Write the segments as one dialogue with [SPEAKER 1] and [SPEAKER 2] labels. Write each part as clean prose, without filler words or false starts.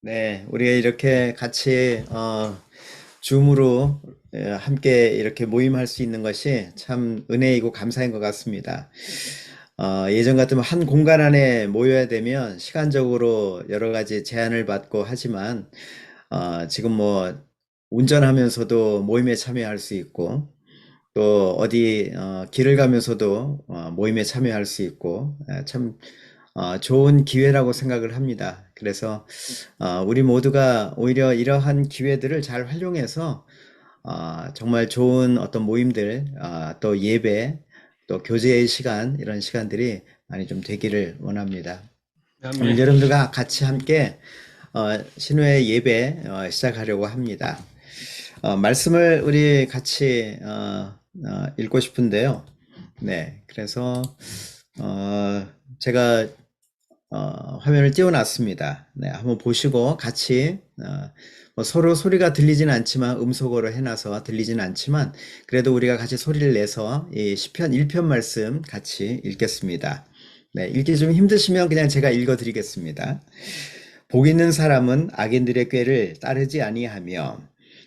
[SPEAKER 1] 네, 우리가 이렇게 같이 줌으로 함께 이렇게 모임할 수 있는 것이 참 은혜이고 감사인 것 같습니다. 예전 같으면 한 공간 안에 모여야 되면 시간적으로 여러 가지 제한을 받고 하지만 지금 뭐 운전하면서도 모임에 참여할 수 있고 또 어디 길을 가면서도 모임에 참여할 수 있고 참 좋은 기회라고 생각을 합니다. 그래서 우리 모두가 오히려 이러한 기회들을 잘 활용해서 정말 좋은 어떤 모임들, 또 예배, 또 교제의 시간, 이런 시간들이 많이 좀 되기를 원합니다. 오늘
[SPEAKER 2] 아멘.
[SPEAKER 1] 여러분들과 같이 함께 신우의 예배 시작하려고 합니다. 말씀을 우리 같이 읽고 싶은데요. 네, 그래서 제가 화면을 띄워놨습니다. 네, 한번 보시고 같이 뭐 서로 소리가 들리진 않지만 음속으로 해놔서 들리진 않지만 그래도 우리가 같이 소리를 내서 이 시편 1편 말씀 같이 읽겠습니다. 네, 읽기 좀 힘드시면 그냥 제가 읽어드리겠습니다. 복 있는 사람은 악인들의 꾀를 따르지 아니하며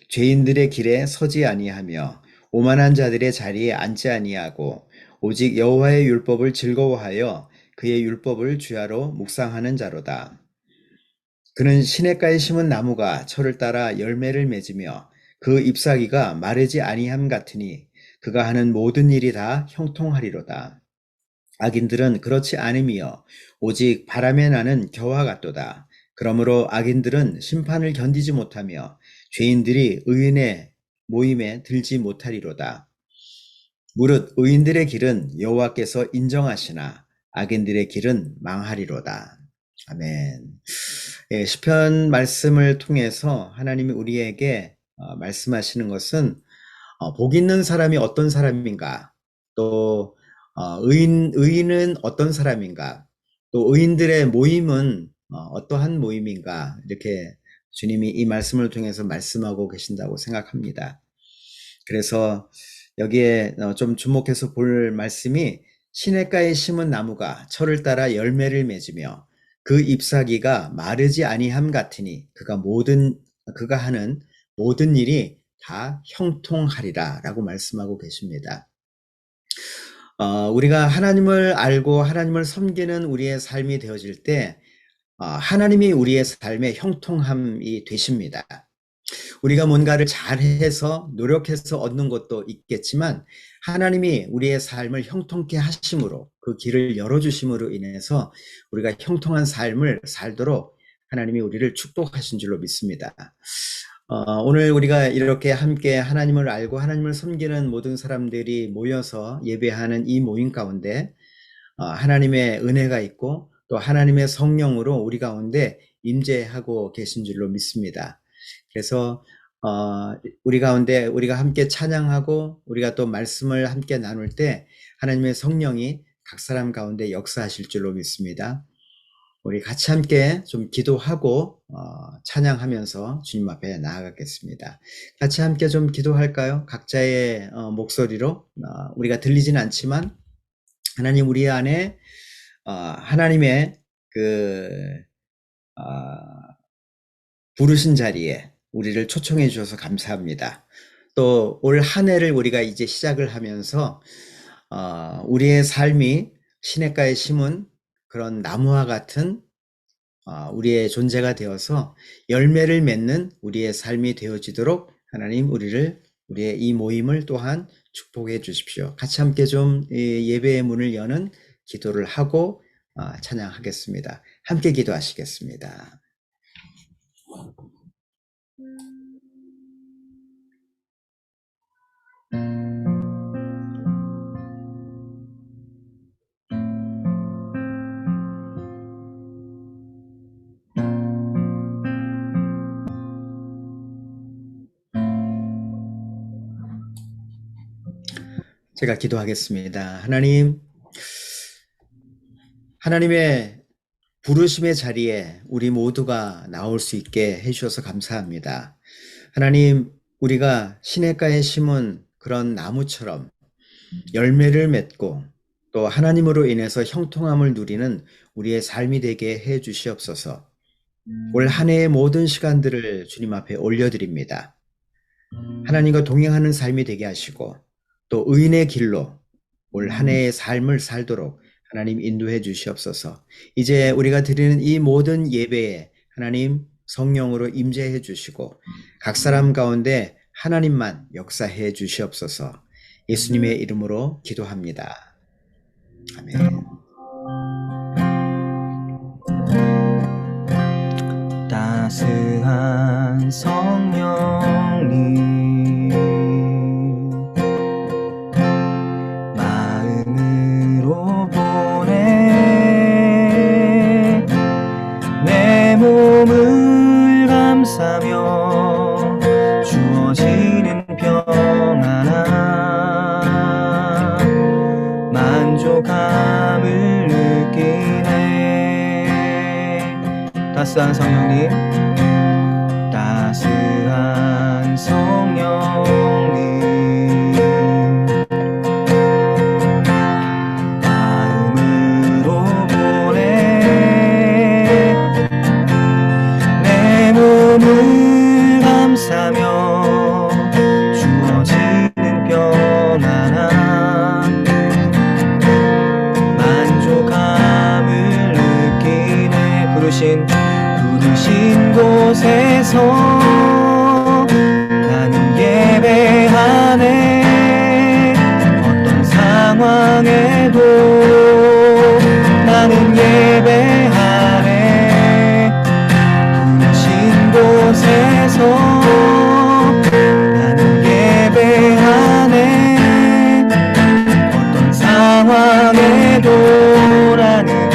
[SPEAKER 1] 죄인들의 길에 서지 아니하며 오만한 자들의 자리에 앉지 아니하고 오직 여호와의 율법을 즐거워하여 그의 율법을 주야로 묵상하는 자로다. 그는 시냇가에 심은 나무가 철을 따라 열매를 맺으며 그 잎사귀가 마르지 아니함 같으니 그가 하는 모든 일이 다 형통하리로다. 악인들은 그렇지 않으며 오직 바람에 나는 겨와 같도다. 그러므로 악인들은 심판을 견디지 못하며 죄인들이 의인의 모임에 들지 못하리로다. 무릇 의인들의 길은 여호와께서 인정하시나 악인들의 길은 망하리로다. 아멘. 예, 시편 말씀을 통해서 하나님이 우리에게 말씀하시는 것은 복 있는 사람이 어떤 사람인가, 또 의인은 어떤 사람인가, 또 의인들의 모임은 어떠한 모임인가, 이렇게 주님이 이 말씀을 통해서 말씀하고 계신다고 생각합니다. 그래서 여기에 좀 주목해서 볼 말씀이 시냇가에 심은 나무가 철을 따라 열매를 맺으며 그 잎사귀가 마르지 아니함 같으니 그가 하는 모든 일이 다 형통하리라 라고 말씀하고 계십니다. 우리가 하나님을 알고 하나님을 섬기는 우리의 삶이 되어질 때 하나님이 우리의 삶의 형통함이 되십니다. 우리가 뭔가를 잘해서 노력해서 얻는 것도 있겠지만 하나님이 우리의 삶을 형통케 하심으로 그 길을 열어주심으로 인해서 우리가 형통한 삶을 살도록 하나님이 우리를 축복하신 줄로 믿습니다. 오늘 우리가 이렇게 함께 하나님을 알고 하나님을 섬기는 모든 사람들이 모여서 예배하는 이 모임 가운데 하나님의 은혜가 있고 또 하나님의 성령으로 우리 가운데 임재하고 계신 줄로 믿습니다. 그래서 우리 가운데 우리가 함께 찬양하고 우리가 또 말씀을 함께 나눌 때 하나님의 성령이 각 사람 가운데 역사하실 줄로 믿습니다. 우리 같이 함께 좀 기도하고 찬양하면서 주님 앞에 나아가겠습니다. 같이 함께 좀 기도할까요? 각자의 목소리로 우리가 들리진 않지만 하나님 우리 안에 하나님의 그 부르신 자리에 우리를 초청해 주셔서 감사합니다. 또 올 한 해를 우리가 이제 시작을 하면서 우리의 삶이 시냇가에 심은 그런 나무와 같은 우리의 존재가 되어서 열매를 맺는 우리의 삶이 되어지도록 하나님 우리의 이 모임을 또한 축복해 주십시오. 같이 함께 좀 예배의 문을 여는 기도를 하고 찬양하겠습니다. 함께 기도하시겠습니다. 제가 기도하겠습니다. 하나님의 부르심의 자리에 우리 모두가 나올 수 있게 해주셔서 감사합니다. 하나님, 우리가 시냇가에 심은 그런 나무처럼 열매를 맺고 또 하나님으로 인해서 형통함을 누리는 우리의 삶이 되게 해 주시옵소서. 올 한 해의 모든 시간들을 주님 앞에 올려드립니다. 하나님과 동행하는 삶이 되게 하시고 또 의인의 길로 올 한 해의 삶을 살도록 하나님 인도해 주시옵소서. 이제 우리가 드리는 이 모든 예배에 하나님 성령으로 임재해 주시고 각 사람 가운데 하나님만 역사해 주시옵소서. 예수님의 이름으로 기도합니다. 아멘.
[SPEAKER 2] 따스한 성령님 마음으로 보내 내 몸을 감싸며 주어지는 평안함 만족함을 느끼네. 따스한 성령님 따스한 성령님 마음으로 보내 내 몸을 감싸며 주어지는 평안함 만족함을 느끼네. 부르신 곳에서 나는 예배하네. 어떤 상황에도 나는 예배하네. 부르신 곳에서 나는 예배하네. 어떤 상황에도 나는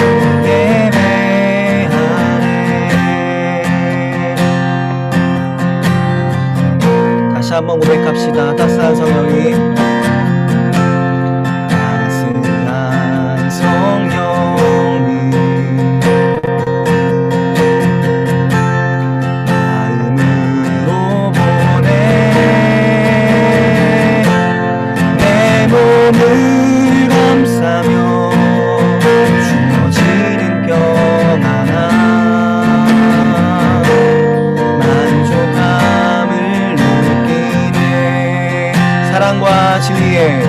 [SPEAKER 2] 한번 고백합시다. 따스한 성령님 따스한 성령님 마음으로 보내 내 몸을 감싸며 주어지는 평안함 사랑과 진리에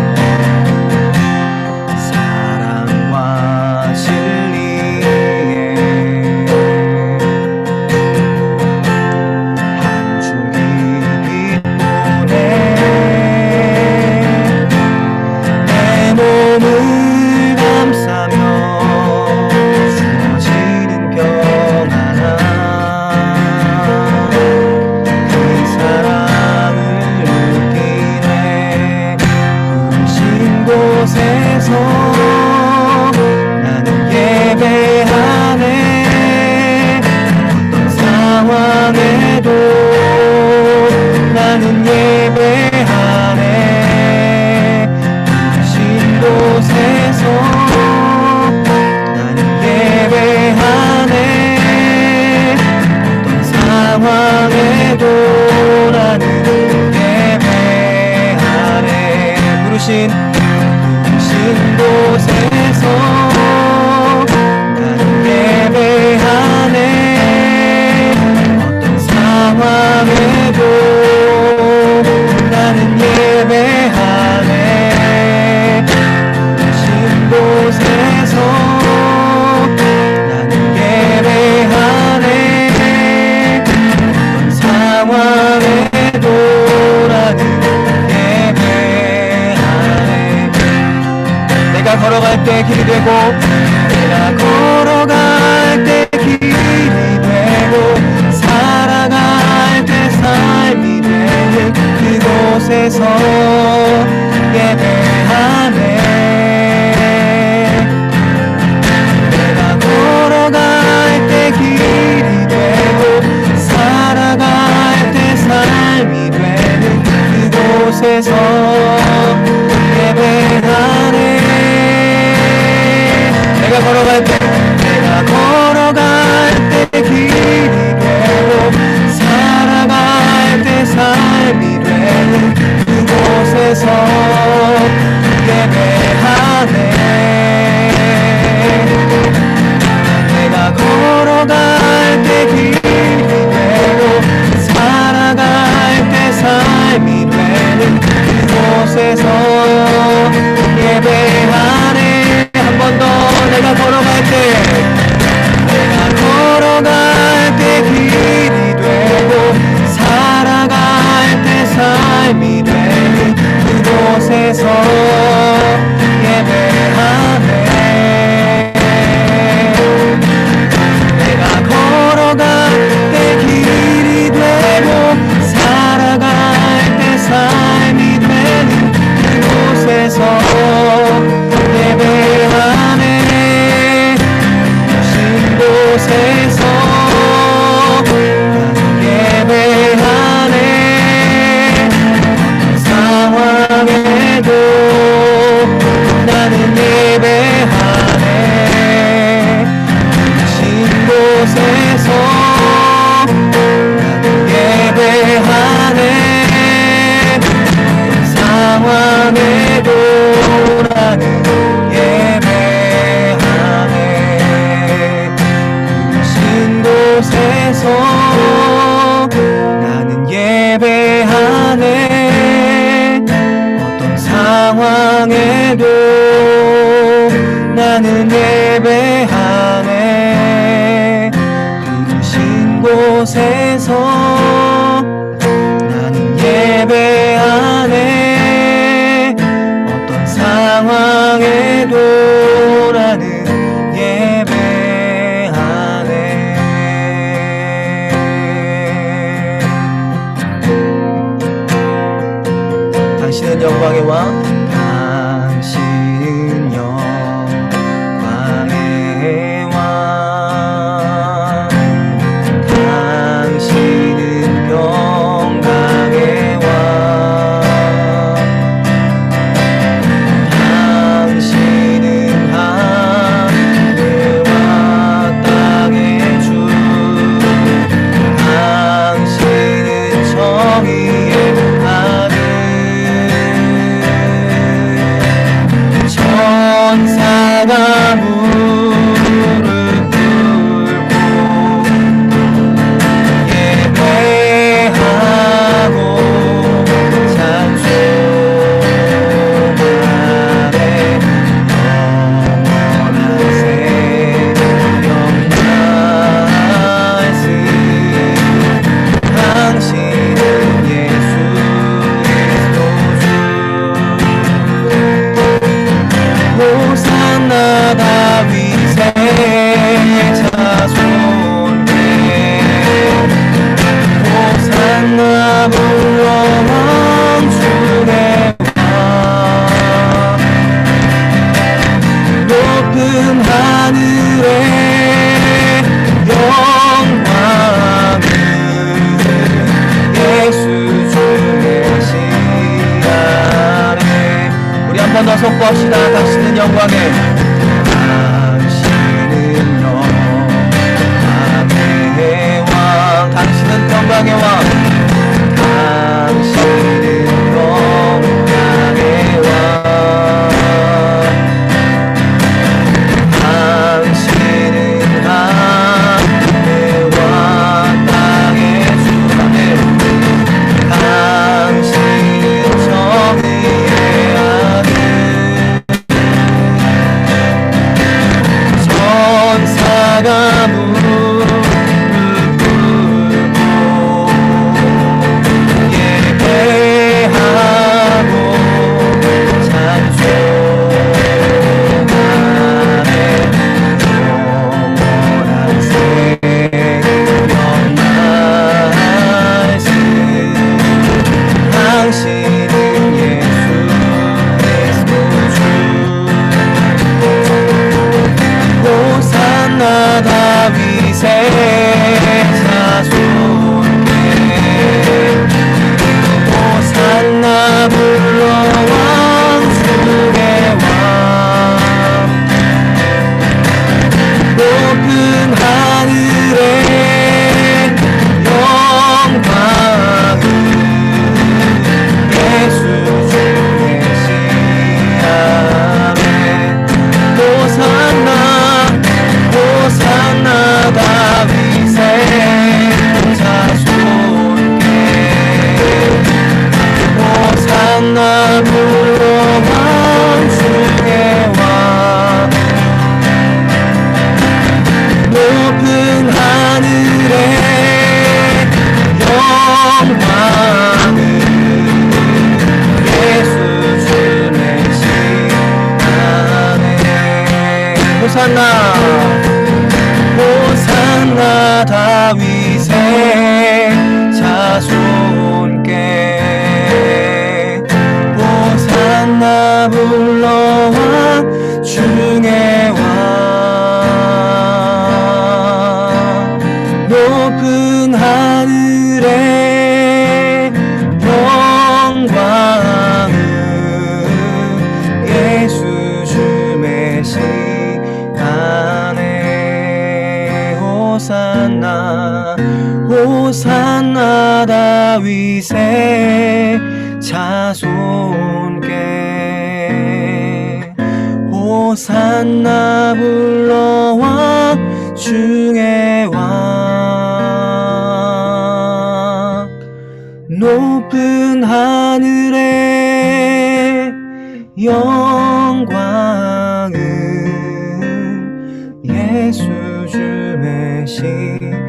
[SPEAKER 2] 한 줄기 빛 보내 내 몸을 감싸며 주어지는 평안함 그 사랑을 곳에서 나는 예배하네. 어떤 상황에도 나는 예배하네. 부르신 곳에서 나는 예배하네. 어떤 상황에도 나는 예배하네. 부르신 곳에서 나는 예배하네. 어떤 상황에도 나는 예배하네. 부르신 곳에서 나는 예배하네. 어떤 상황에도 나는 내가 걸어갈 때 길이 되고 내가 걸어갈 때 길이 되고 살아갈 때 삶이 되는 그곳에서 예배하네. 내가 걸어갈 때 길이 되고 살아갈 때 삶이 되는 그곳에서 예배하네. 내가 걸어갈 때 길이 되고 살아갈 때 삶이 되는 그곳에서 나는 예배하네. 부르신 곳에서 나는 예배하네. 어떤 상황에도 나는 예배하네. 당신은 영광의 왕, 당신은 영광의 왕, 당신은 평강의 왕, 당신은 하늘과 땅의 주, 당신은 정의의 하늘. 천사가 무릎 꿇고 예배하고 찬송하네. 영원한 생명 말씀, 당신은 예수 그리스도 주. 호산나 다윗의 자손께, 호산나 불러왕 주의 왕. 높은 하늘에 영광은 예수 주 계시하네. 우리 한 번 더 선포합시다. 당신은 영광의, 당신은 영광의 왕, 당신은 평강의 왕, 당신은 평강의 왕, 당신은 하늘과 땅의 주, 당신은 정의의 하늘. 천사가 무릎 꿇고 예배하고 찬송하네. 영원한 생명 말씀, 당신은 예수 그리스도 주. 호산나 다윗의 자손께, 호산나 불러왕 주의 왕. 높은 하늘에 영광은 예수 주 계시하네. 호산나, 호산나 다윗의 자손께, 호산나 불러왕 주의 왕. 높은 하늘에 영광은 예수 주 계시하네. 호산나, 호산나 다윗의 자손께, 호산나 불러왕 중의 왕. 높은 하늘에 영광은 예수 주 메시아네. 호산나, 호산나 다윗의 자손께, 호산나 불러와 중의 왕. 높은 하늘에 영광은 시간에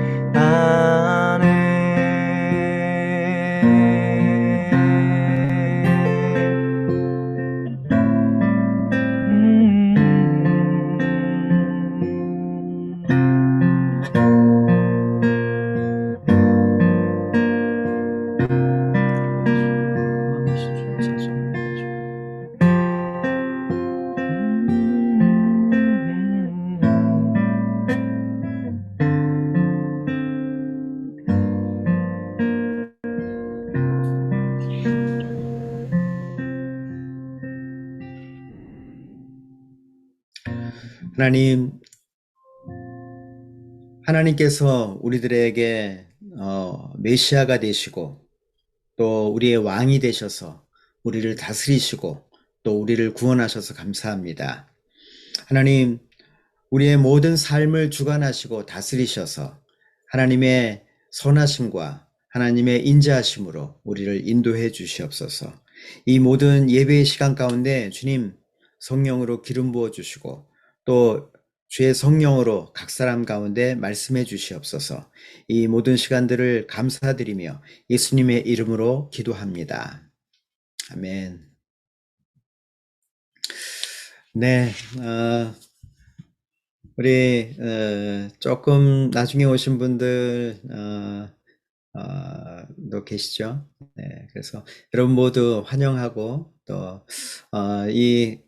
[SPEAKER 1] 하나님, 하나님께서 우리들에게 메시아가 되시고 또 우리의 왕이 되셔서 우리를 다스리시고 또 우리를 구원하셔서 감사합니다. 하나님, 우리의 모든 삶을 주관하시고 다스리셔서 하나님의 선하심과 하나님의 인자하심으로 우리를 인도해 주시옵소서. 이 모든 예배의 시간 가운데 주님 성령으로 기름 부어 주시고 또 주의 성령으로 각 사람 가운데 말씀해 주시옵소서. 이 모든 시간들을 감사드리며 예수님의 이름으로 기도합니다. 아멘. 네, 우리 조금 나중에 오신 분들 도 계시죠? 네, 그래서 여러분 모두 환영하고 또 이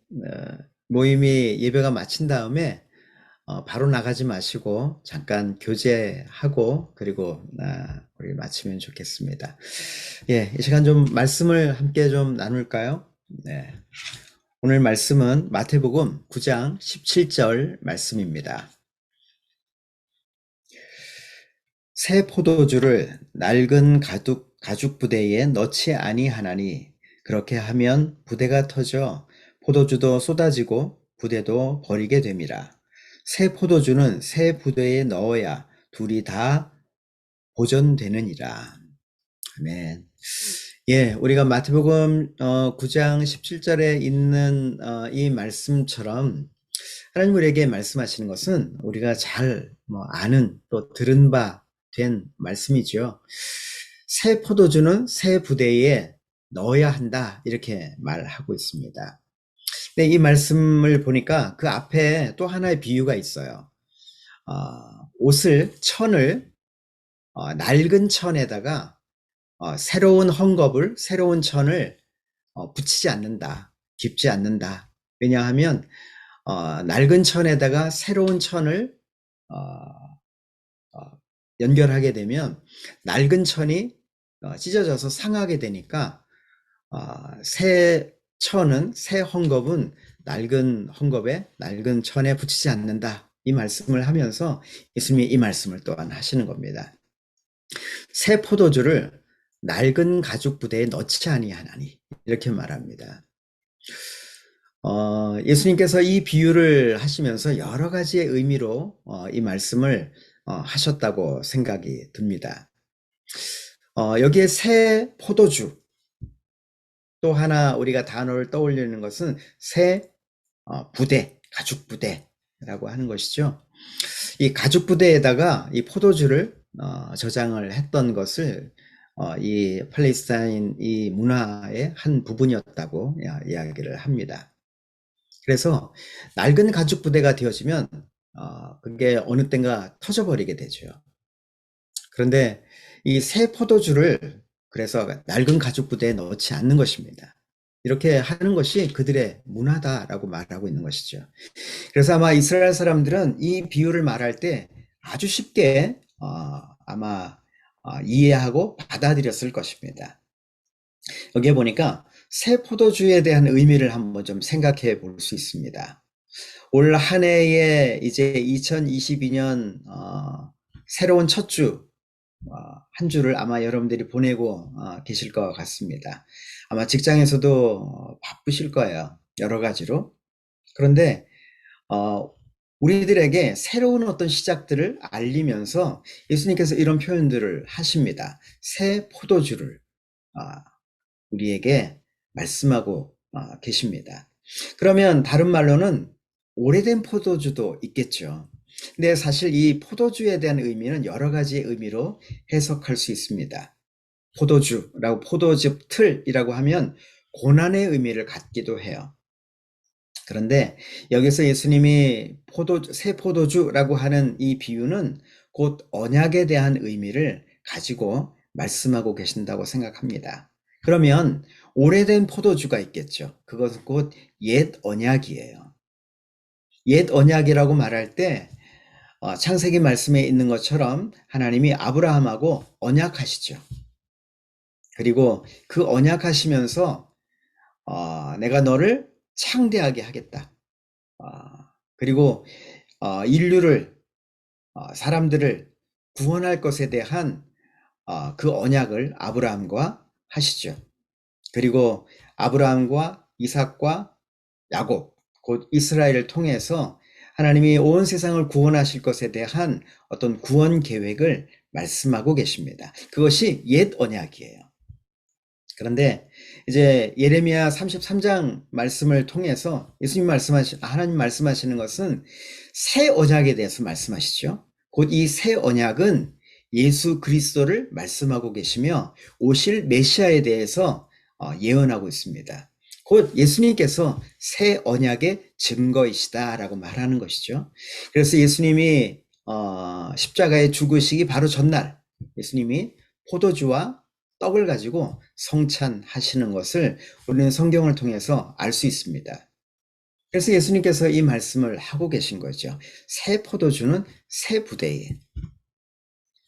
[SPEAKER 1] 모임이 예배가 마친 다음에 바로 나가지 마시고 잠깐 교제하고 그리고 우리 마치면 좋겠습니다. 예, 이 시간 좀 말씀을 함께 좀 나눌까요? 네. 오늘 말씀은 마태복음 9장 17절 말씀입니다. 새 포도주를 낡은 가죽 부대에 넣지 아니하나니 그렇게 하면 부대가 터져 포도주도 쏟아지고 부대도 버리게 됨이라. 새 포도주는 새 부대에 넣어야 둘이 다 보존되느니라. 아멘. 예, 우리가 마태복음 9장 17절에 있는 이 말씀처럼 하나님 우리에게 말씀하시는 것은 우리가 잘 아는 또 들은 바 된 말씀이죠. 새 포도주는 새 부대에 넣어야 한다 이렇게 말하고 있습니다. 근데 이 말씀을 보니까 그 앞에 또 하나의 비유가 있어요. 천을 낡은 천에다가 새로운 헝겊을 새로운 천을 붙이지 않는다, 깁지 않는다. 왜냐하면 낡은 천에다가 새로운 천을 연결하게 되면 낡은 천이 찢어져서 상하게 되니까 새 천은 새 헝겊은 낡은 헝겊에 낡은 천에 붙이지 않는다. 이 말씀을 하면서 예수님이 이 말씀을 또한 하시는 겁니다. 새 포도주를 낡은 가죽 부대에 넣지 아니하나니 이렇게 말합니다. 예수님께서 이 비유를 하시면서 여러 가지의 의미로 이 말씀을 하셨다고 생각이 듭니다. 여기에 새 포도주, 또 하나 우리가 단어를 떠올리는 것은 새 부대, 가죽 부대라고 하는 것이죠. 이 가죽 부대에다가 이 포도주를 저장을 했던 것을 이 팔레스타인 이 문화의 한 부분이었다고 이야기를 합니다. 그래서 낡은 가죽 부대가 되어지면 그게 어느 땐가 터져버리게 되죠. 그런데 이 새 포도주를 그래서 낡은 가죽 부대에 넣지 않는 것입니다. 이렇게 하는 것이 그들의 문화다라고 말하고 있는 것이죠. 그래서 아마 이스라엘 사람들은 이 비유를 말할 때 아주 쉽게 아마 이해하고 받아들였을 것입니다. 여기에 보니까 새 포도주에 대한 의미를 한번 좀 생각해 볼 수 있습니다. 올 한 해에 이제 2022년 새로운 첫 주, 한 주를 아마 여러분들이 보내고 계실 것 같습니다. 아마 직장에서도 바쁘실 거예요. 여러 가지로. 그런데 우리들에게 새로운 어떤 시작들을 알리면서 예수님께서 이런 표현들을 하십니다. 새 포도주를 우리에게 말씀하고 계십니다. 그러면 다른 말로는 오래된 포도주도 있겠죠. 근데 사실 이 포도주에 대한 의미는 여러 가지 의미로 해석할 수 있습니다. 포도주라고, 포도즙 틀이라고 하면 고난의 의미를 갖기도 해요. 그런데 여기서 예수님이 새 포도주라고 하는 이 비유는 곧 언약에 대한 의미를 가지고 말씀하고 계신다고 생각합니다. 그러면 오래된 포도주가 있겠죠. 그것은 곧 옛 언약이에요. 옛 언약이라고 말할 때 창세기 말씀에 있는 것처럼 하나님이 아브라함하고 언약하시죠. 그리고 그 언약하시면서 내가 너를 창대하게 하겠다. 그리고 인류를, 사람들을 구원할 것에 대한 그 언약을 아브라함과 하시죠. 그리고 아브라함과 이삭과 야곱, 곧 이스라엘을 통해서 하나님이 온 세상을 구원하실 것에 대한 어떤 구원 계획을 말씀하고 계십니다. 그것이 옛 언약이에요. 그런데 이제 예레미야 33장 말씀을 통해서 하나님 말씀하시는 것은 새 언약에 대해서 말씀하시죠. 곧 이 새 언약은 예수 그리스도를 말씀하고 계시며 오실 메시아에 대해서 예언하고 있습니다. 곧 예수님께서 새 언약의 증거이시다라고 말하는 것이죠. 그래서 예수님이 십자가에 죽으시기 바로 전날 예수님이 포도주와 떡을 가지고 성찬하시는 것을 우리는 성경을 통해서 알 수 있습니다. 그래서 예수님께서 이 말씀을 하고 계신 거죠. 새 포도주는 새 부대예요.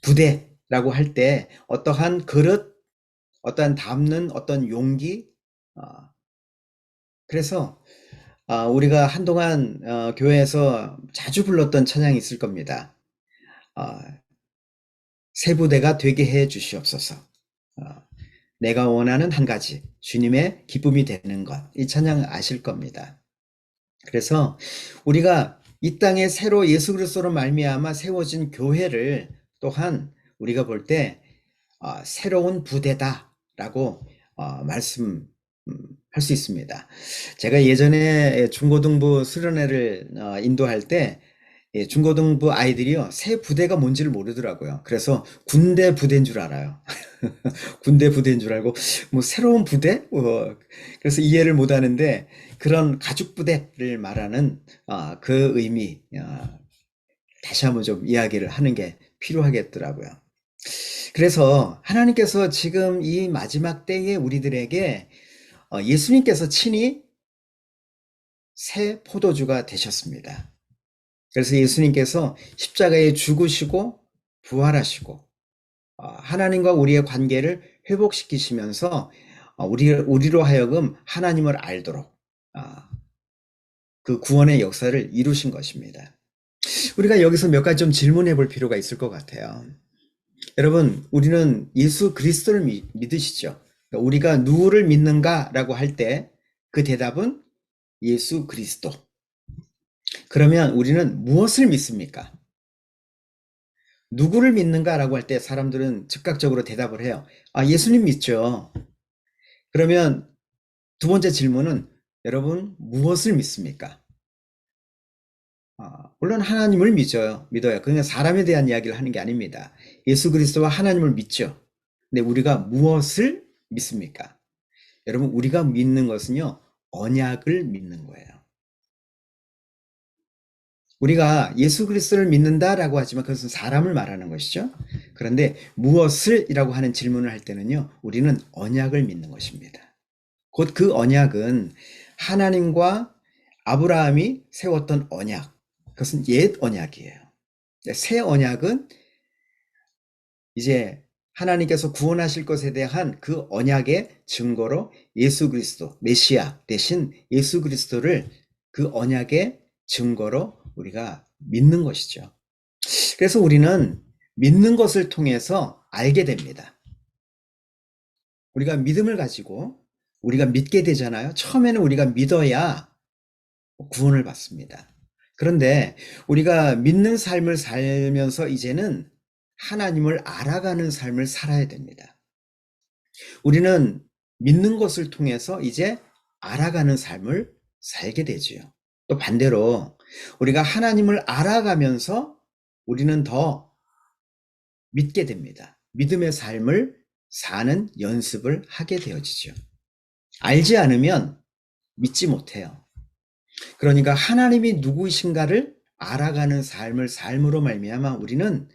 [SPEAKER 1] 부대라고 할 때 어떠한 그릇, 어떠한 담는 어떤 용기, 그래서 우리가 한동안 교회에서 자주 불렀던 찬양이 있을 겁니다. 새 부대가 되게 해 주시옵소서. 내가 원하는 한 가지, 주님의 기쁨이 되는 것. 이 찬양 아실 겁니다. 그래서 우리가 이 땅에 새로 예수 그리스도로 말미암아 세워진 교회를 또한 우리가 볼 때 새로운 부대다라고 말씀할 수 있습니다. 제가 예전에 중고등부 수련회를 인도할 때 중고등부 아이들이요, 새 부대가 뭔지를 모르더라고요. 그래서 군대 부대인 줄 알아요. 군대 부대인 줄 알고 뭐 새로운 부대? 그래서 이해를 못 하는데 그런 가죽 부대를 말하는 그 의미, 다시 한번 좀 이야기를 하는 게 필요하겠더라고요. 그래서 하나님께서 지금 이 마지막 때에 우리들에게 예수님께서 친히 새 포도주가 되셨습니다. 그래서 예수님께서 십자가에 죽으시고 부활하시고 하나님과 우리의 관계를 회복시키시면서 우리로 하여금 하나님을 알도록 그 구원의 역사를 이루신 것입니다. 우리가 여기서 몇 가지 좀 질문해 볼 필요가 있을 것 같아요. 여러분, 우리는 예수 그리스도를 믿으시죠? 우리가 누구를 믿는가라고 할 때 그 대답은 예수 그리스도. 그러면 우리는 무엇을 믿습니까? 누구를 믿는가라고 할 때 사람들은 즉각적으로 대답을 해요. 예수님 믿죠. 그러면 두 번째 질문은 여러분 무엇을 믿습니까? 물론 하나님을 믿어요. 그러니까 사람에 대한 이야기를 하는 게 아닙니다. 예수 그리스도와 하나님을 믿죠. 근데 우리가 무엇을 믿습니까? 여러분, 우리가 믿는 것은요, 언약을 믿는 거예요. 우리가 예수 그리스도를 믿는다라고 하지만 그것은 사람을 말하는 것이죠. 그런데 무엇을이라고 하는 질문을 할 때는요, 우리는 언약을 믿는 것입니다. 곧 그 언약은 하나님과 아브라함이 세웠던 언약, 그것은 옛 언약이에요. 새 언약은 이제 하나님께서 구원하실 것에 대한 그 언약의 증거로 예수 그리스도, 메시아 대신 예수 그리스도를 그 언약의 증거로 우리가 믿는 것이죠. 그래서 우리는 믿는 것을 통해서 알게 됩니다. 우리가 믿음을 가지고 우리가 믿게 되잖아요. 처음에는 우리가 믿어야 구원을 받습니다. 그런데 우리가 믿는 삶을 살면서 이제는 하나님을 알아가는 삶을 살아야 됩니다. 우리는 믿는 것을 통해서 이제 알아가는 삶을 살게 되지요. 또 반대로 우리가 하나님을 알아가면서 우리는 더 믿게 됩니다. 믿음의 삶을 사는 연습을 하게 되어지죠. 알지 않으면 믿지 못해요. 그러니까 하나님이 누구이신가를 알아가는 삶을 삶으로 말미암아 우리는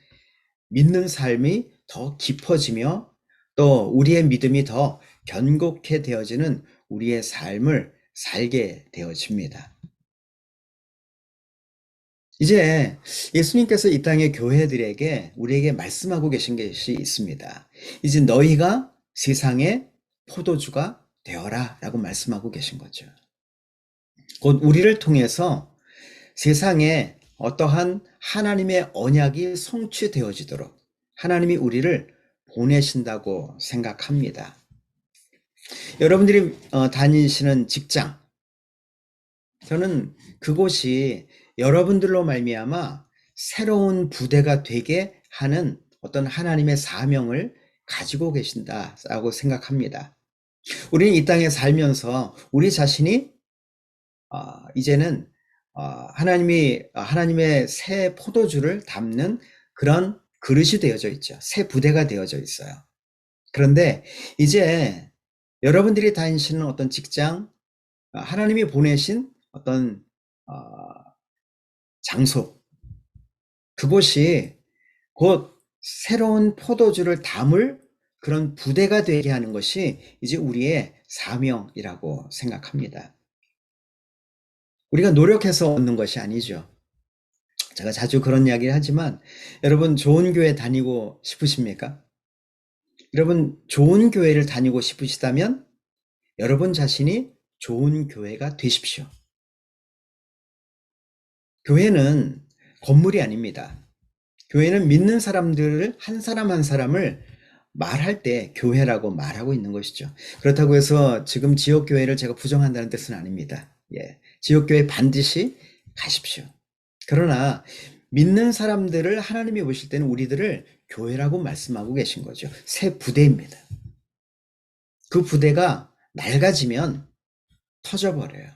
[SPEAKER 1] 믿는 삶이 더 깊어지며 또 우리의 믿음이 더 견고케 되어지는 우리의 삶을 살게 되어집니다. 이제 예수님께서 이 땅의 교회들에게 우리에게 말씀하고 계신 것이 있습니다. 이제 너희가 세상의 포도주가 되어라 라고 말씀하고 계신 거죠. 곧 우리를 통해서 세상에 어떠한 하나님의 언약이 성취되어지도록 하나님이 우리를 보내신다고 생각합니다. 여러분들이 다니시는 직장, 저는 그곳이 여러분들로 말미암아 새로운 부대가 되게 하는 어떤 하나님의 사명을 가지고 계신다라고 생각합니다. 우리는 이 땅에 살면서 우리 자신이 이제는 하나님의 새 포도주를 담는 그런 그릇이 되어져 있죠. 새 부대가 되어져 있어요. 그런데 이제 여러분들이 다니시는 어떤 직장, 하나님이 보내신 어떤 장소, 그곳이 곧 새로운 포도주를 담을 그런 부대가 되게 하는 것이 이제 우리의 사명이라고 생각합니다. 우리가 노력해서 얻는 것이 아니죠. 제가 자주 그런 이야기를 하지만 여러분 좋은 교회 다니고 싶으십니까? 여러분 좋은 교회를 다니고 싶으시다면 여러분 자신이 좋은 교회가 되십시오. 교회는 건물이 아닙니다. 교회는 믿는 사람들을 한 사람 한 사람을 말할 때 교회라고 말하고 있는 것이죠. 그렇다고 해서 지금 지역교회를 제가 부정한다는 뜻은 아닙니다. 예, 지역교회 반드시 가십시오. 그러나 믿는 사람들을 하나님이 보실 때는 우리들을 교회라고 말씀하고 계신 거죠. 새 부대입니다. 그 부대가 낡아지면 터져버려요.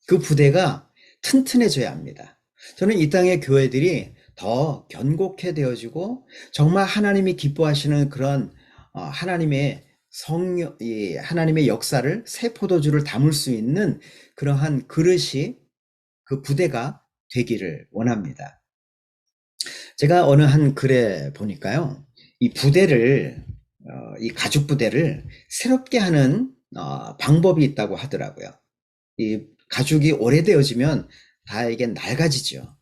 [SPEAKER 1] 그 부대가 튼튼해져야 합니다. 저는 이 땅의 교회들이 더 견고케 되어지고 정말 하나님이 기뻐하시는 그런 하나님의 하나님의 역사를 새 포도주를 담을 수 있는 그러한 그릇이 그 부대가 되기를 원합니다. 제가 어느 한 글에 보니까요, 이 부대를 이 가죽 부대를 새롭게 하는 방법이 있다고 하더라고요. 이 가죽이 오래되어지면 다 이게 낡아지죠.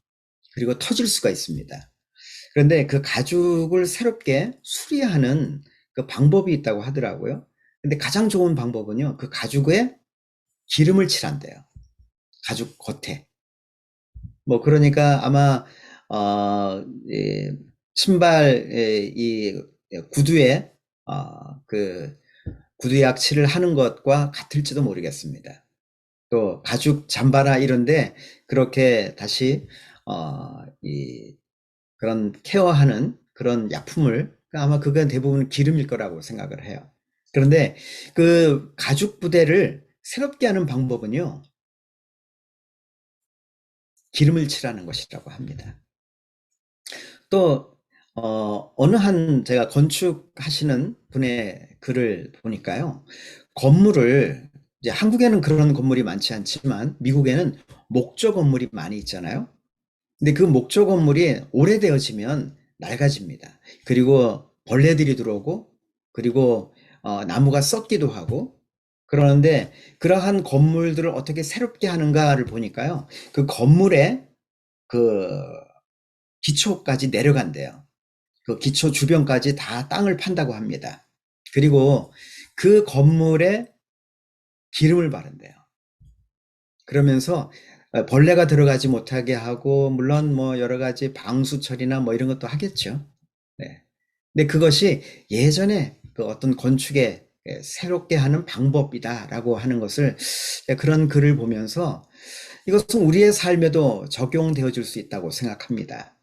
[SPEAKER 1] 그리고 터질 수가 있습니다. 그런데 그 가죽을 새롭게 수리하는 그 방법이 있다고 하더라고요. 근데 가장 좋은 방법은요, 그 가죽에 기름을 칠한대요. 가죽 겉에. 뭐 그러니까 아마 이 신발 이 구두에 그 구두 약칠을 하는 것과 같을지도 모르겠습니다. 또 가죽 잠바나 이런데 그렇게 다시 이 그런 케어하는 그런 약품을 아마 그건 대부분 기름일 거라고 생각을 해요. 그런데 그 가죽 부대를 새롭게 하는 방법은요, 기름을 칠하는 것이라고 합니다. 또 어느 한 제가 건축하시는 분의 글을 보니까요, 건물을 이제 한국에는 그런 건물이 많지 않지만 미국에는 목조 건물이 많이 있잖아요. 근데 그 목조 건물이 오래되어지면 낡아집니다. 그리고 벌레들이 들어오고 그리고 나무가 썩기도 하고 그러는데 그러한 건물들을 어떻게 새롭게 하는가를 보니까요, 그 건물의 그 기초까지 내려간대요. 그 기초 주변까지 다 땅을 판다고 합니다. 그리고 그 건물에 기름을 바른대요. 그러면서 벌레가 들어가지 못하게 하고, 물론 뭐 여러 가지 방수 처리나 뭐 이런 것도 하겠죠. 네. 근데 그것이 예전에 그 어떤 건축에 새롭게 하는 방법이다라고 하는 것을, 그런 글을 보면서 이것은 우리의 삶에도 적용되어질 수 있다고 생각합니다.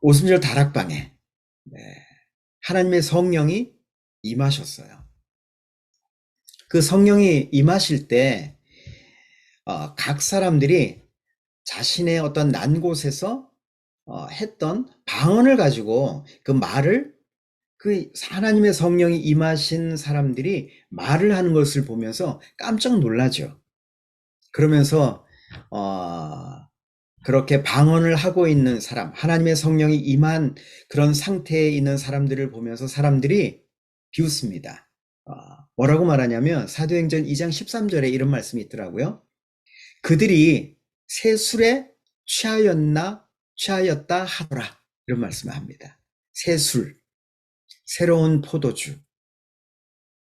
[SPEAKER 1] 오순절 다락방에 하나님의 성령이 임하셨어요. 그 성령이 임하실 때 각 사람들이 자신의 어떤 난 곳에서 했던 방언을 가지고 그 말을 그 하나님의 성령이 임하신 사람들이 말을 하는 것을 보면서 깜짝 놀라죠. 그러면서 그렇게 방언을 하고 있는 사람, 하나님의 성령이 임한 그런 상태에 있는 사람들을 보면서 사람들이 비웃습니다. 뭐라고 말하냐면 사도행전 2장 13절에 이런 말씀이 있더라고요. 그들이 새 술에 취하였다 하더라. 이런 말씀을 합니다. 새 술, 새로운 포도주.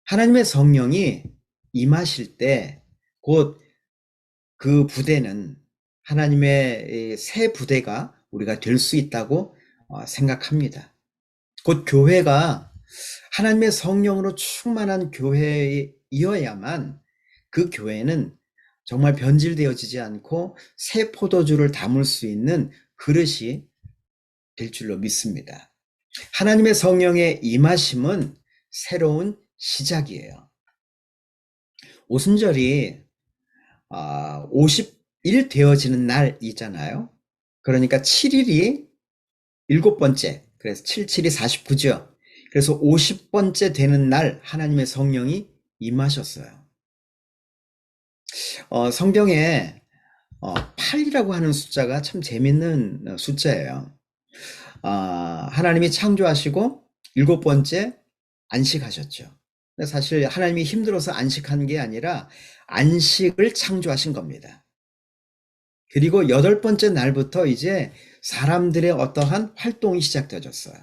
[SPEAKER 1] 하나님의 성령이 임하실 때 곧 그 부대는 하나님의 새 부대가 우리가 될 수 있다고 생각합니다. 곧 교회가 하나님의 성령으로 충만한 교회이어야만 그 교회는 정말 변질되어지지 않고 새 포도주를 담을 수 있는 그릇이 될 줄로 믿습니다. 하나님의 성령의 임하심은 새로운 시작이에요. 오순절이 50일 되어지는 날이잖아요. 그러니까 7일이 7번째, 그래서 77이 49죠. 그래서 50번째 되는 날 하나님의 성령이 임하셨어요. 성경에 8이라고 하는 숫자가 참 재밌는 숫자예요. 하나님이 창조하시고 7번째 안식하셨죠. 사실 하나님이 힘들어서 안식한 게 아니라 안식을 창조하신 겁니다. 그리고 8번째 날부터 이제 사람들의 어떠한 활동이 시작되어졌어요.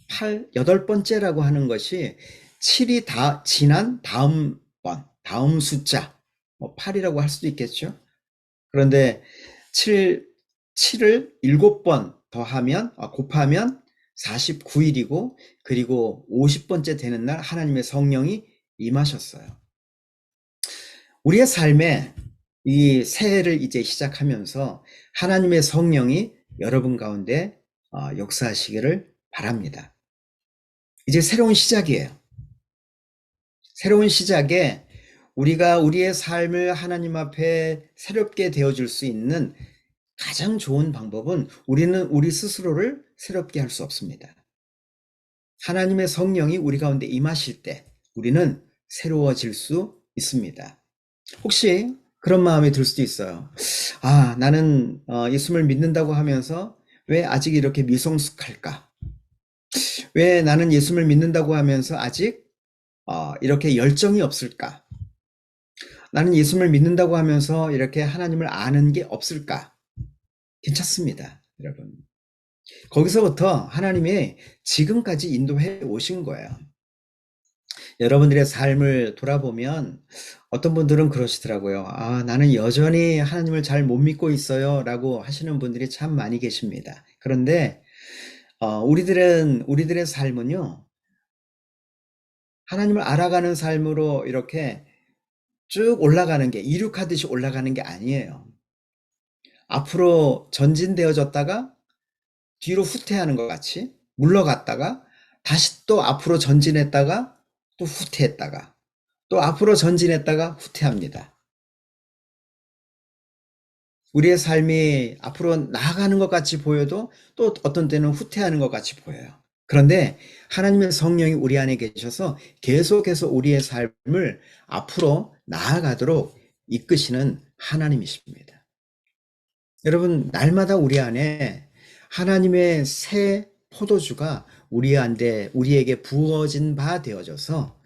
[SPEAKER 1] 8번째라고 하는 것이 7이 다 지난 다음 숫자, 8이라고 할 수도 있겠죠. 그런데 7을 7번 곱하면 49일이고, 그리고 50번째 되는 날 하나님의 성령이 임하셨어요. 우리의 삶에 이 새해를 이제 시작하면서 하나님의 성령이 여러분 가운데 역사하시기를 바랍니다. 이제 새로운 시작이에요. 새로운 시작에 우리가 우리의 삶을 하나님 앞에 새롭게 되어줄 수 있는 가장 좋은 방법은 우리는 우리 스스로를 새롭게 할 수 없습니다. 하나님의 성령이 우리 가운데 임하실 때 우리는 새로워질 수 있습니다. 혹시 그런 마음이 들 수도 있어요. 나는 예수를 믿는다고 하면서 왜 아직 이렇게 미성숙할까? 왜 나는 예수를 믿는다고 하면서 아직 이렇게 열정이 없을까? 나는 예수를 믿는다고 하면서 이렇게 하나님을 아는 게 없을까? 괜찮습니다, 여러분. 거기서부터 하나님이 지금까지 인도해 오신 거예요. 여러분들의 삶을 돌아보면 어떤 분들은 그러시더라고요. 나는 여전히 하나님을 잘 못 믿고 있어요 라고 하시는 분들이 참 많이 계십니다. 그런데 우리들의 삶은요, 하나님을 알아가는 삶으로 이렇게 쭉 올라가는 게, 이륙하듯이 올라가는 게 아니에요. 앞으로 전진되어졌다가 뒤로 후퇴하는 것 같이 물러갔다가 다시 또 앞으로 전진했다가 또 후퇴했다가 또 앞으로 전진했다가 후퇴합니다. 우리의 삶이 앞으로 나아가는 것 같이 보여도 또 어떤 때는 후퇴하는 것 같이 보여요. 그런데 하나님의 성령이 우리 안에 계셔서 계속해서 우리의 삶을 앞으로 나아가도록 이끄시는 하나님이십니다. 여러분, 날마다 우리 안에 하나님의 새 포도주가 우리에게 부어진 바 되어져서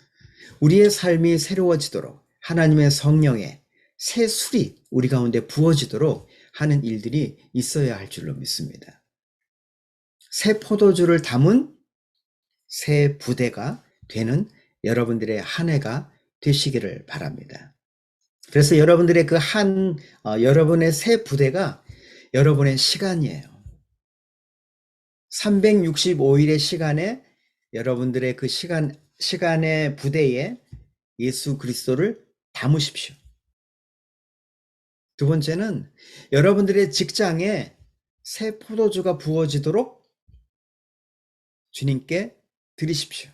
[SPEAKER 1] 우리의 삶이 새로워지도록 하나님의 성령의 새 술이 우리 가운데 부어지도록 하는 일들이 있어야 할 줄로 믿습니다. 새 포도주를 담은 새 부대가 되는 여러분들의 한 해가 되시기를 바랍니다. 그래서 여러분들의 여러분의 새 부대가 여러분의 시간이에요. 365일의 시간에 여러분들의 그 시간의 부대에 예수 그리스도를 담으십시오. 두 번째는 여러분들의 직장에 새 포도주가 부어지도록 주님께 드리십시오.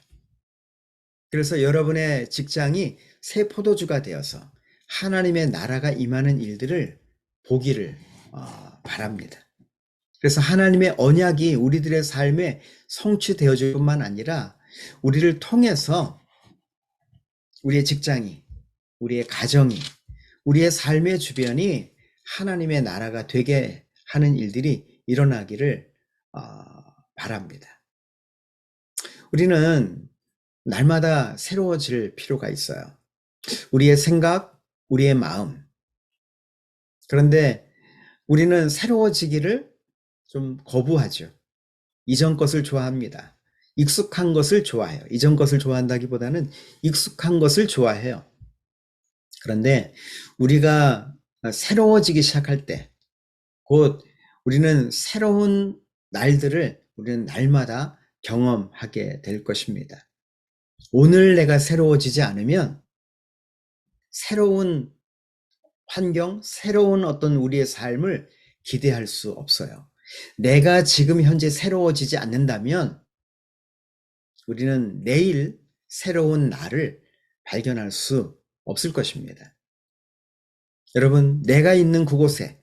[SPEAKER 1] 그래서 여러분의 직장이 새 포도주가 되어서 하나님의 나라가 임하는 일들을 보기를 바랍니다. 그래서 하나님의 언약이 우리들의 삶에 성취되어질 뿐만 아니라 우리를 통해서 우리의 직장이, 우리의 가정이, 우리의 삶의 주변이 하나님의 나라가 되게 하는 일들이 일어나기를 바랍니다. 우리는 날마다 새로워질 필요가 있어요. 우리의 생각, 우리의 마음. 그런데 우리는 새로워지기를 좀 거부하죠. 이전 것을 좋아합니다. 익숙한 것을 좋아해요. 이전 것을 좋아한다기보다는 익숙한 것을 좋아해요. 그런데 우리가 새로워지기 시작할 때, 곧 우리는 새로운 날들을 우리는 날마다 경험하게 될 것입니다. 오늘 내가 새로워지지 않으면 새로운 환경, 새로운 어떤 우리의 삶을 기대할 수 없어요. 내가 지금 현재 새로워지지 않는다면 우리는 내일 새로운 나를 발견할 수 없을 것입니다. 여러분, 내가 있는 그곳에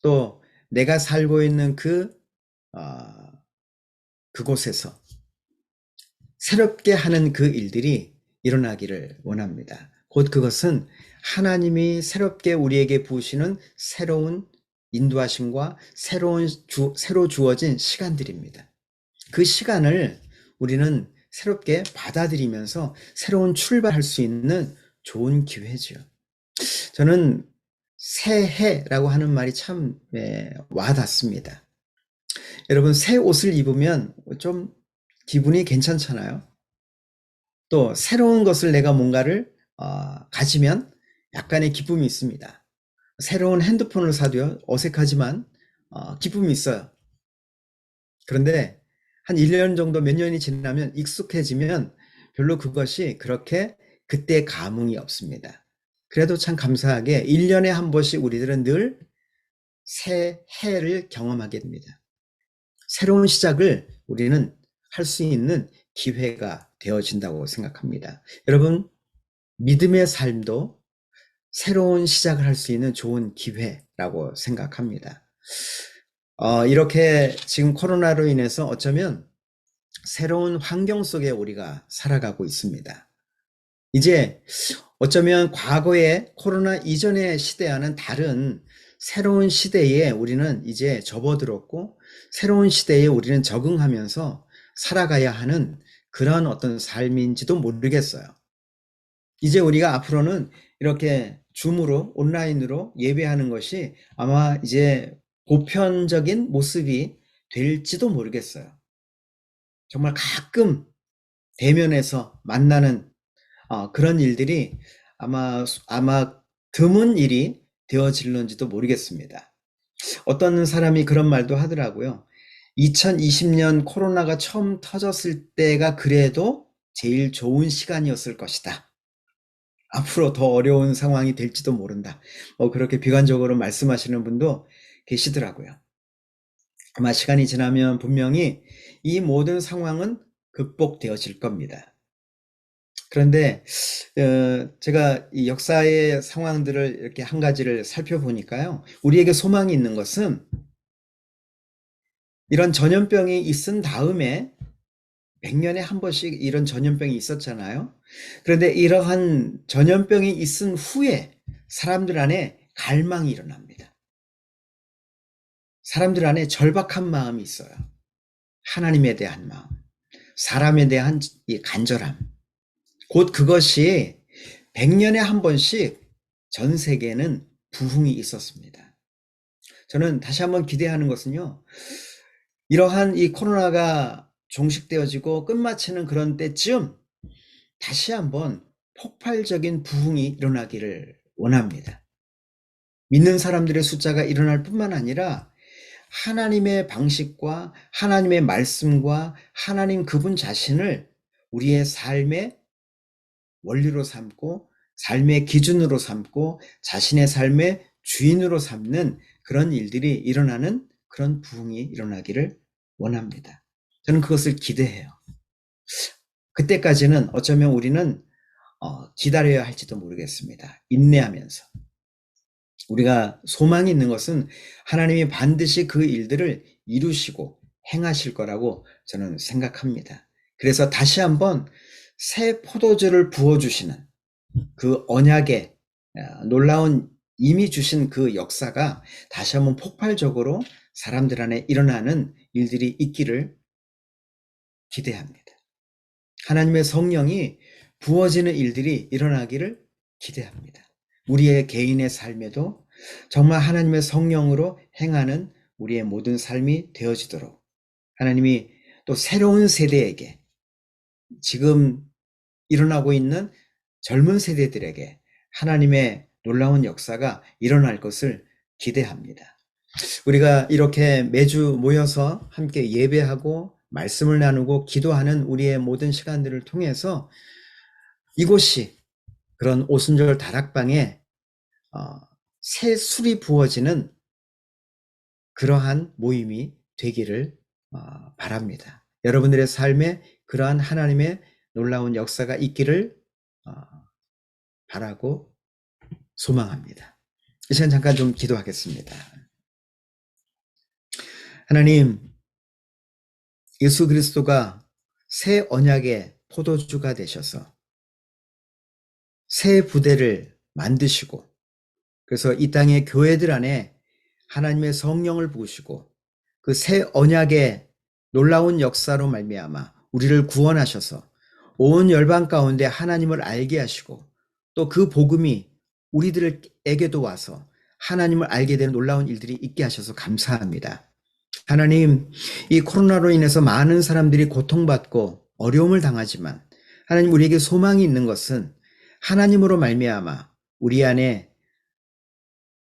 [SPEAKER 1] 또 내가 살고 있는 그곳에서 새롭게 하는 그 일들이 일어나기를 원합니다. 곧 그것은 하나님이 새롭게 우리에게 부으시는 새로운 인도하심과 새로 주어진 시간들입니다. 그 시간을 우리는 새롭게 받아들이면서 새로운 출발할 수 있는 좋은 기회죠. 저는 새해라고 하는 말이 참 와닿습니다. 여러분, 새 옷을 입으면 좀 기분이 괜찮잖아요. 또 새로운 것을 내가 뭔가를 가지면 약간의 기쁨이 있습니다. 새로운 핸드폰을 사도요, 어색하지만 기쁨이 있어요. 그런데 한 1년 정도, 몇 년이 지나면 익숙해지면 별로 그것이 그렇게 그때 감흥이 없습니다. 그래도 참 감사하게 1년에 한 번씩 우리들은 늘 새해를 경험하게 됩니다. 새로운 시작을 우리는 할 수 있는 기회가 되어진다고 생각합니다. 여러분, 믿음의 삶도 새로운 시작을 할 수 있는 좋은 기회라고 생각합니다. 이렇게 지금 코로나로 인해서 어쩌면 새로운 환경 속에 우리가 살아가고 있습니다. 이제 어쩌면 과거의 코로나 이전의 시대와는 다른 새로운 시대에 우리는 이제 접어들었고 새로운 시대에 우리는 적응하면서 살아가야 하는 그런 어떤 삶인지도 모르겠어요. 이제 우리가 앞으로는 이렇게 줌으로 온라인으로 예배하는 것이 아마 이제 보편적인 모습이 될지도 모르겠어요. 정말 가끔 대면에서 만나는 그런 일들이 아마 드문 일이 되어질런지도 모르겠습니다. 어떤 사람이 그런 말도 하더라고요. 2020년 코로나가 처음 터졌을 때가 그래도 제일 좋은 시간이었을 것이다. 앞으로 더 어려운 상황이 될지도 모른다. 그렇게 비관적으로 말씀하시는 분도 계시더라고요. 아마 시간이 지나면 분명히 이 모든 상황은 극복되어질 겁니다. 그런데 제가 이 역사의 상황들을 이렇게 한 가지를 살펴보니까요. 우리에게 소망이 있는 것은 이런 전염병이 있은 다음에 100년에 한 번씩 이런 전염병이 있었잖아요. 그런데 이러한 전염병이 있은 후에 사람들 안에 갈망이 일어납니다. 사람들 안에 절박한 마음이 있어요. 하나님에 대한 마음, 사람에 대한 이 간절함. 곧 그것이 100년에 한 번씩 전 세계에는 부흥이 있었습니다. 저는 다시 한번 기대하는 것은요. 이러한 이 코로나가 종식되어지고 끝마치는 그런 때쯤 다시 한번 폭발적인 부흥이 일어나기를 원합니다. 믿는 사람들의 숫자가 일어날 뿐만 아니라 하나님의 방식과 하나님의 말씀과 하나님 그분 자신을 우리의 삶의 원리로 삼고 삶의 기준으로 삼고 자신의 삶의 주인으로 삼는 그런 일들이 일어나는 그런 부흥이 일어나기를 원합니다. 저는 그것을 기대해요. 그때까지는 어쩌면 우리는 기다려야 할지도 모르겠습니다. 인내하면서. 우리가 소망이 있는 것은 하나님이 반드시 그 일들을 이루시고 행하실 거라고 저는 생각합니다. 그래서 다시 한번 새 포도주를 부어주시는 그 언약의 놀라운 이미 주신 그 역사가 다시 한번 폭발적으로 사람들 안에 일어나는 일들이 있기를 기대합니다. 하나님의 성령이 부어지는 일들이 일어나기를 기대합니다. 우리의 개인의 삶에도 정말 하나님의 성령으로 행하는 우리의 모든 삶이 되어지도록 하나님이 또 새로운 세대에게 지금 일어나고 있는 젊은 세대들에게 하나님의 놀라운 역사가 일어날 것을 기대합니다. 우리가 이렇게 매주 모여서 함께 예배하고 말씀을 나누고 기도하는 우리의 모든 시간들을 통해서 이곳이 그런 오순절 다락방에 새 술이 부어지는 그러한 모임이 되기를 바랍니다. 여러분들의 삶에 그러한 하나님의 놀라운 역사가 있기를 바라고 소망합니다. 이 시간 잠깐 좀 기도하겠습니다. 하나님, 예수 그리스도가 새 언약의 포도주가 되셔서 새 부대를 만드시고 그래서 이 땅의 교회들 안에 하나님의 성령을 부으시고 그 새 언약의 놀라운 역사로 말미암아 우리를 구원하셔서 온 열방 가운데 하나님을 알게 하시고 또 그 복음이 우리들에게도 와서 하나님을 알게 되는 놀라운 일들이 있게 하셔서 감사합니다. 하나님, 이 코로나로 인해서 많은 사람들이 고통받고 어려움을 당하지만 하나님 우리에게 소망이 있는 것은 하나님으로 말미암아 우리 안에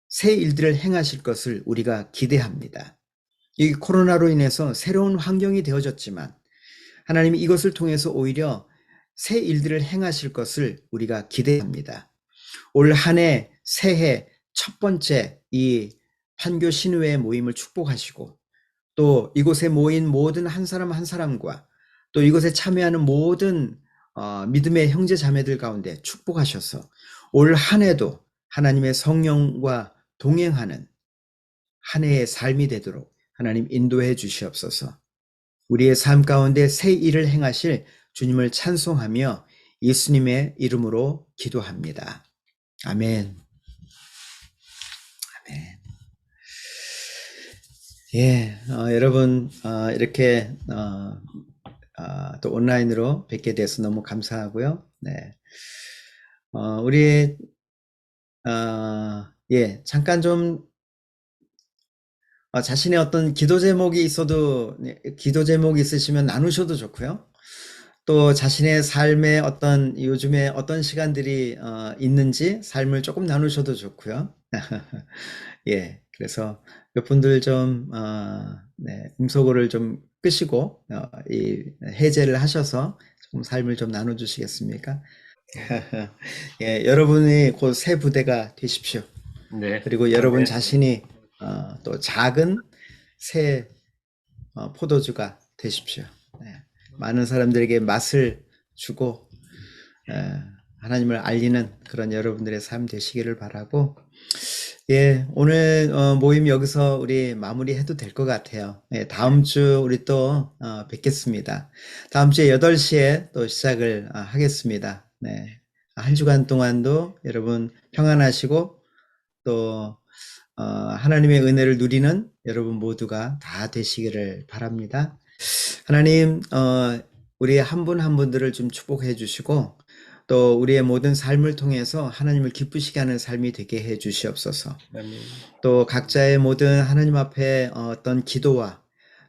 [SPEAKER 1] 새 일들을 행하실 것을 우리가 기대합니다. 이 코로나로 인해서 새로운 환경이 되어졌지만 하나님이 이것을 통해서 오히려 새 일들을 행하실 것을 우리가 기대합니다. 올 한 해 새해 첫 번째 이 판교 신우회 모임을 축복하시고 또 이곳에 모인 모든 한 사람 한 사람과 또 이곳에 참여하는 모든 믿음의 형제 자매들 가운데 축복하셔서 올 한 해도 하나님의 성령과 동행하는 한 해의 삶이 되도록 하나님 인도해 주시옵소서. 우리의 삶 가운데 새 일을 행하실 주님을 찬송하며 예수님의 이름으로 기도합니다. 아멘. 아멘. 예, 여러분 이렇게 또 온라인으로 뵙게 돼서 너무 감사하고요. 네, 우리 예, 잠깐 좀 자신의 어떤 기도 제목이 있어도 기도 제목이 있으시면 나누셔도 좋고요. 또 자신의 삶에 어떤 요즘에 어떤 시간들이 있는지 삶을 조금 나누셔도 좋고요. 예, 그래서 몇 분들 좀 네, 음소거를 좀 끄시고 이 해제를 하셔서 조금 삶을 좀 나눠주시겠습니까? 예, 여러분이 곧 새 부대가 되십시오.
[SPEAKER 3] 네.
[SPEAKER 1] 그리고 여러분 자신이 또 작은 새 포도주가 되십시오. 네. 많은 사람들에게 맛을 주고 하나님을 알리는 그런 여러분들의 삶 되시기를 바라고 예, 오늘 모임 여기서 우리 마무리해도 될 것 같아요. 예, 다음 주 우리 또 뵙겠습니다. 다음 주에 8시에 또 시작을 하겠습니다. 네. 한 주간 동안도 여러분 평안하시고 또 하나님의 은혜를 누리는 여러분 모두가 다 되시기를 바랍니다. 하나님 우리 한 분 한 분들을 좀 축복해 주시고 또 우리의 모든 삶을 통해서 하나님을 기쁘시게 하는 삶이 되게 해 주시옵소서.
[SPEAKER 3] 아멘.
[SPEAKER 1] 또 각자의 모든 하나님 앞에 어떤 기도와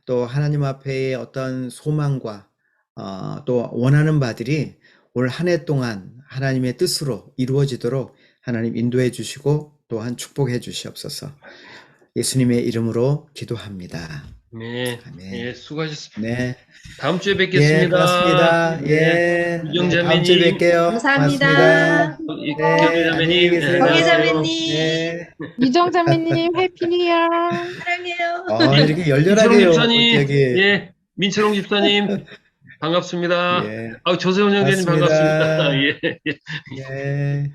[SPEAKER 1] 또 하나님 앞에 어떤 소망과 또 원하는 바들이 올 한 해 동안 하나님의 뜻으로 이루어지도록 하나님 인도해 주시고 또한 축복해 주시옵소서. 예수님의 이름으로 기도합니다.
[SPEAKER 3] 네.
[SPEAKER 1] 아멘.
[SPEAKER 3] 예, 수고하셨습니다.
[SPEAKER 1] 네.
[SPEAKER 3] 다음 주에 뵙겠습니다.
[SPEAKER 1] 예, 고맙습니다.
[SPEAKER 3] 네.
[SPEAKER 1] 예.
[SPEAKER 3] 유정자매님.
[SPEAKER 1] 다음 주에 뵐게요.
[SPEAKER 4] 감사합니다.
[SPEAKER 1] 고맙습니다.
[SPEAKER 3] 경희
[SPEAKER 1] 안녕히
[SPEAKER 3] 자매님.
[SPEAKER 1] 계세요.
[SPEAKER 4] 경혜자매님.
[SPEAKER 1] 네.
[SPEAKER 5] 유정자매님 해피 뉴 이어.
[SPEAKER 4] 사랑해요.
[SPEAKER 1] 이렇게
[SPEAKER 3] 민철홍
[SPEAKER 1] 열렬하게요.
[SPEAKER 3] 집사님.
[SPEAKER 1] 여기.
[SPEAKER 3] 예. 민철홍 집사님.
[SPEAKER 5] 반갑습니다.
[SPEAKER 1] 예,
[SPEAKER 5] 조세훈 형제님
[SPEAKER 1] 맞습니다.
[SPEAKER 5] 반갑습니다. 예.
[SPEAKER 1] 예.